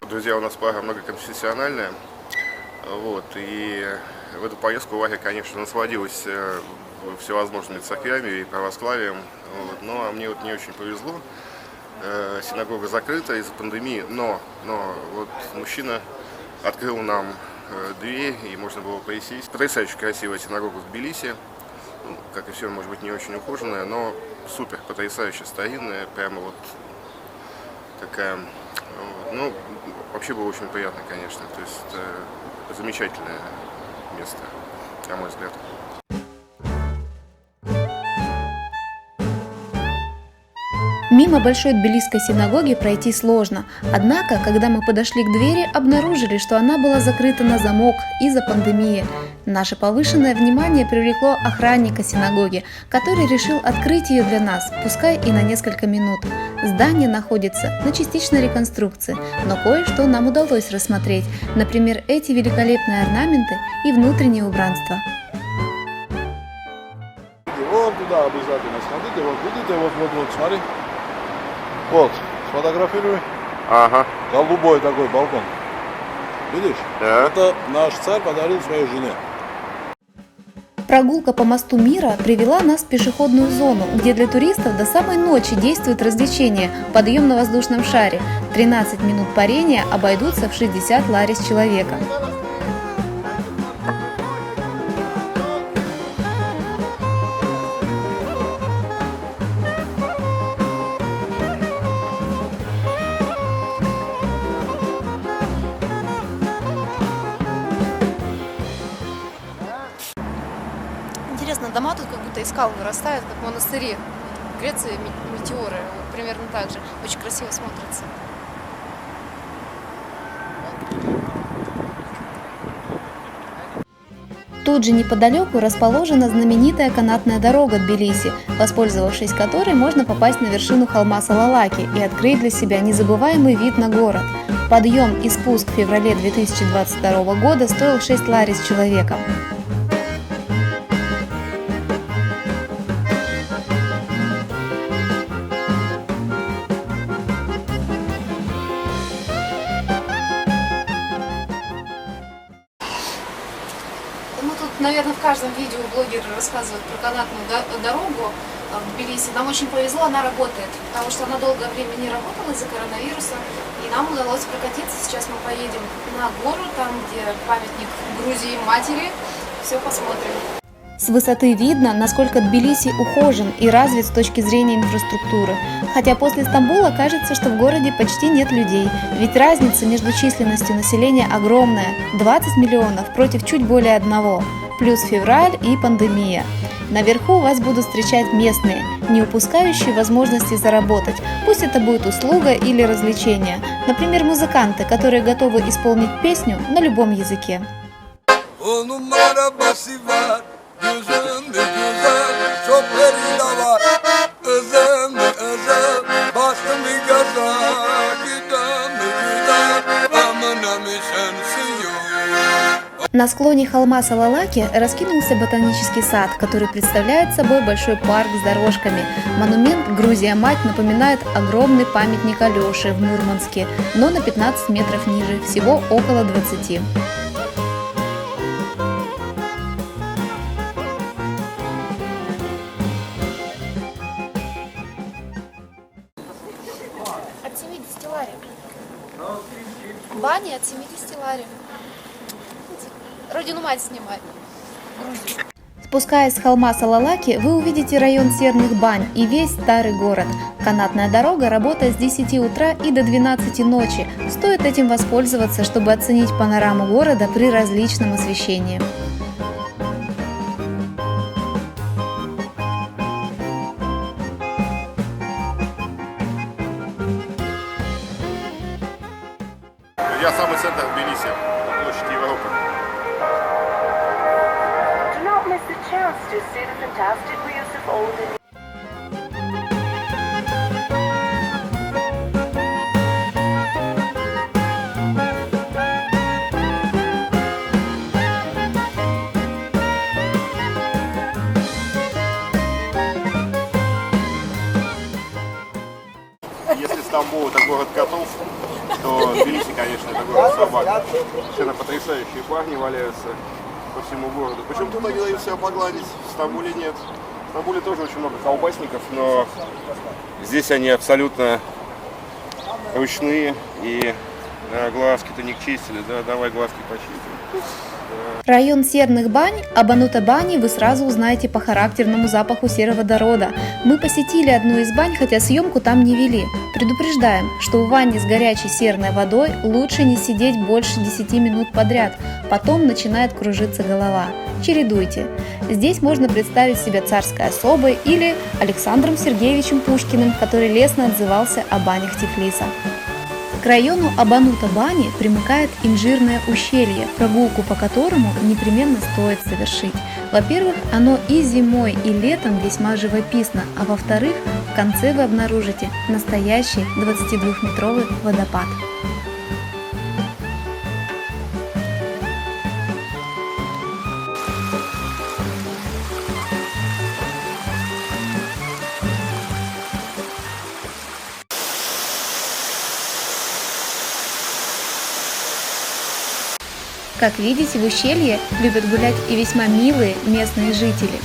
Друзья, у нас пара многоконфессиональная. Вот, и в эту поездку Варя, конечно, насладилась всевозможными церквями и православием. Вот, но мне вот не очень повезло. Синагога закрыта из-за пандемии, но вот мужчина открыл нам дверь, и можно было присесть. Потрясающе красивая синагога в Тбилиси. Ну, как и все, может быть, не очень ухоженная, но супер, потрясающе старинная, прямо вот такая. Вот. Ну, вообще было очень приятно, конечно. То есть замечательное место, на мой взгляд. Мимо большой тбилисской синагоги пройти сложно, однако, когда мы подошли к двери, обнаружили, что она была закрыта на замок из-за пандемии. Наше повышенное внимание привлекло охранника синагоги, который решил открыть ее для нас, пускай и на несколько минут. Здание находится на частичной реконструкции, но кое-что нам удалось рассмотреть, например, эти великолепные орнаменты и внутреннее убранство. Вот туда обязательно смотрите, вот видите, вот, смотри. Вот, сфотографируй. Ага. Голубой такой балкон. Видишь? Да. Это наш царь подарил своей жене. Прогулка по мосту Мира привела нас в пешеходную зону, где для туристов до самой ночи действует развлечение – подъем на воздушном шаре. 13 минут парения обойдутся в 60 лари с человека. Интересно, дома тут как будто из скал вырастают, как монастыри. В Греции метеоры, вот примерно так же. Очень красиво смотрится. Тут же неподалеку расположена знаменитая канатная дорога Тбилиси, воспользовавшись которой можно попасть на вершину холма Салалаки и открыть для себя незабываемый вид на город. Подъем и спуск в феврале 2022 года стоил 6 лари с человека. Ну, тут, наверное, в каждом видео блогеры рассказывают про канатную дорогу в Тбилиси. Нам очень повезло, она работает, потому что она долгое время не работала из-за коронавируса. И нам удалось прокатиться. Сейчас мы поедем на гору, там, где памятник Грузии матери. Все посмотрим. С высоты видно, насколько Тбилиси ухожен и развит с точки зрения инфраструктуры. Хотя после Стамбула кажется, что в городе почти нет людей, ведь разница между численностью населения огромная – 20 миллионов против чуть более 1, плюс февраль и пандемия. Наверху вас будут встречать местные, не упускающие возможности заработать, пусть это будет услуга или развлечение, например, музыканты, которые готовы исполнить песню на любом языке. На склоне холма Салалаки раскинулся ботанический сад, который представляет собой большой парк с дорожками. Монумент «Грузия-мать» напоминает огромный памятник Алёше в Мурманске, но на 15 метров ниже, всего около 20. От 70 лари. Бани от 70 лари. Родину мать снимать. Грузию. Спускаясь с холма Салалаки, вы увидите район Серных бань и весь старый город. Канатная дорога работает с 10 утра и до 12 ночи. Стоит этим воспользоваться, чтобы оценить панораму города при различном освещении. Я самый центр Тбилиси, площадь Европы. Do not miss the chance to see the fantastic views of olden. Если Стамбул это город котов, что Тбилиси, конечно, это город собак. Совершенно потрясающие парни валяются по всему городу. Причем тут они дают себя погладить, в Стамбуле нет. В Стамбуле тоже очень много колбасников, но здесь они абсолютно ручные и глазки-то не чистили, да, давай глазки почистим. Район серных бань, Абанута-бани, вы сразу узнаете по характерному запаху сероводорода. Мы посетили одну из бань, хотя съемку там не вели. Предупреждаем, что в ванне с горячей серной водой лучше не сидеть больше 10 минут подряд, потом начинает кружиться голова. Чередуйте. Здесь можно представить себя царской особой или Александром Сергеевичем Пушкиным, который лестно отзывался о банях Тифлиса. К району Абанута-бани примыкает Инжирное ущелье, прогулку по которому непременно стоит совершить. Во-первых, оно и зимой, и летом весьма живописно, а во-вторых, в конце вы обнаружите настоящий 22-метровый водопад. Как видите, в ущелье любят гулять и весьма милые местные жители.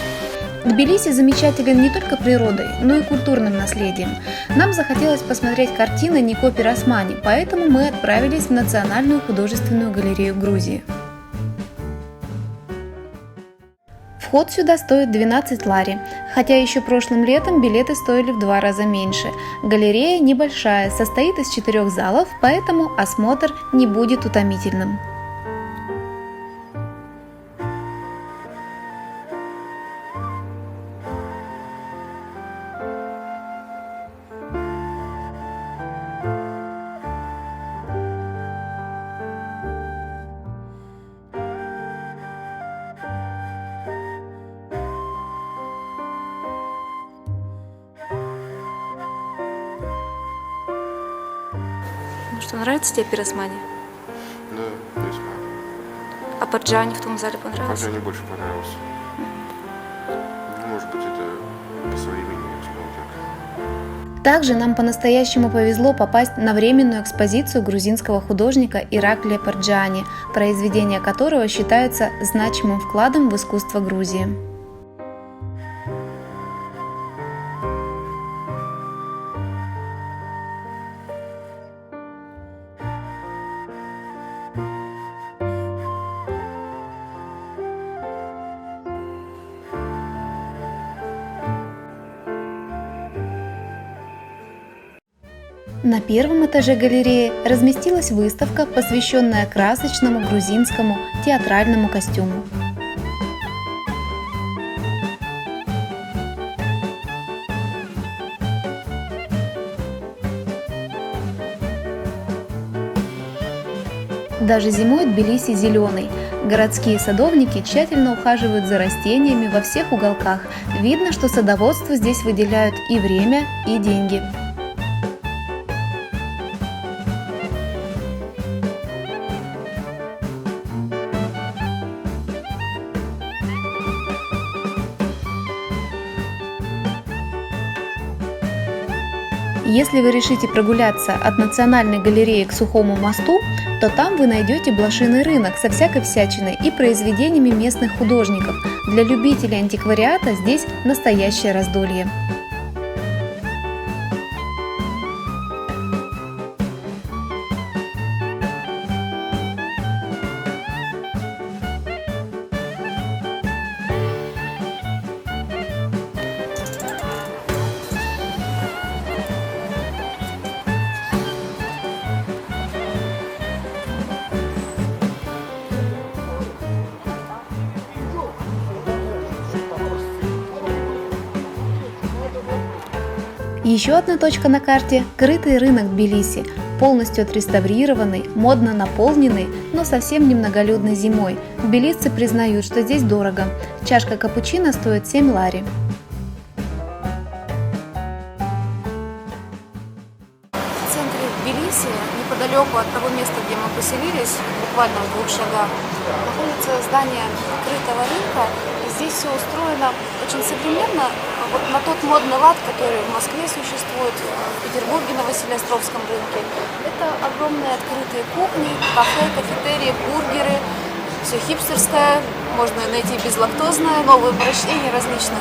Тбилиси замечателен не только природой, но и культурным наследием. Нам захотелось посмотреть картины Нико Пиросмани, поэтому мы отправились в Национальную художественную галерею Грузии. Вход сюда стоит 12 лари, хотя еще прошлым летом билеты стоили в 2 раза меньше. Галерея небольшая, состоит из 4 залов, поэтому осмотр не будет утомительным. Ну что, нравится тебе Пиросмани? Да, весьма. А Парджани в том зале понравился? Парджани больше понравился. Может быть, это по современному, я бы сказал так. Также нам по-настоящему повезло попасть на временную экспозицию грузинского художника Ираклия Парджани, произведения которого считаются значимым вкладом в искусство Грузии. На первом этаже галереи разместилась выставка, посвященная красочному грузинскому театральному костюму. Даже зимой Тбилиси зеленый. Городские садовники тщательно ухаживают за растениями во всех уголках. Видно, что садоводству здесь выделяют и время, и деньги. Если вы решите прогуляться от Национальной галереи к Сухому мосту, то там вы найдете блошиный рынок со всякой всячиной и произведениями местных художников. Для любителей антиквариата здесь настоящее раздолье. Еще одна точка на карте – крытый рынок Тбилиси, полностью отреставрированный, модно наполненный, но совсем немноголюдной зимой. Тбилисцы признают, что здесь дорого. Чашка капучино стоит 7 лари. В центре Тбилиси, неподалеку от того места, где мы поселились, буквально в 2 шагах, находится здание крытого рынка. Здесь все устроено очень современно, вот на тот модный лад, который в Москве существует, в Петербурге на Василиостровском рынке. Это огромные открытые кухни, кафе, кафетерии, бургеры, все хипстерское, можно найти безлактозное, новые упрощения различных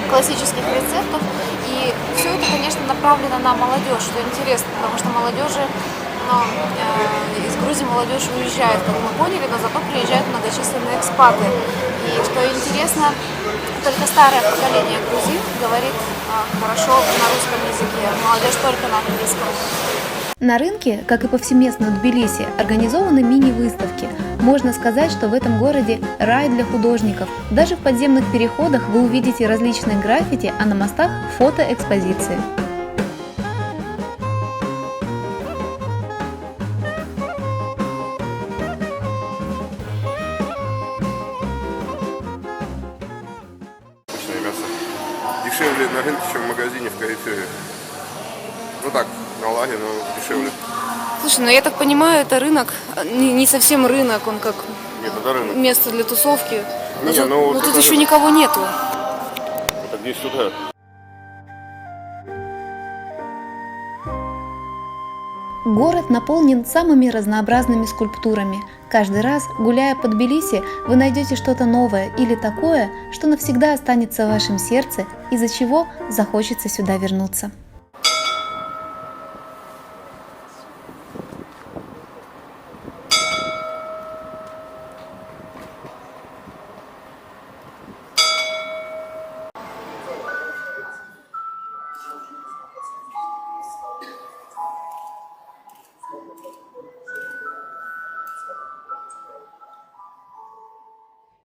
классических рецептов. И все это, конечно, направлено на молодежь, что интересно, потому что молодежи, из Грузии молодежь уезжает, как мы поняли, но зато приезжают многочисленные экспаты. И что интересно, только старое поколение грузин говорит хорошо на русском языке, молодежь только на английском. На рынке, как и повсеместно в Тбилиси, организованы мини-выставки. Можно сказать, что в этом городе рай для художников. Даже в подземных переходах вы увидите различные граффити, а на мостах – фотоэкспозиции. Обычное мясо. Дешевле на рынке, чем в магазине в Карифере. Ну так, на лаге, но дешевле. Слушай, ну я так понимаю, это рынок, не совсем рынок, он как Нет, это рынок. место для тусовки. Не, Но ну, тут это еще рынок. никого нету. Это где сюда? Город наполнен самыми разнообразными скульптурами. Каждый раз, гуляя по Тбилиси, вы найдете что-то новое или такое, что навсегда останется в вашем сердце, из-за чего захочется сюда вернуться.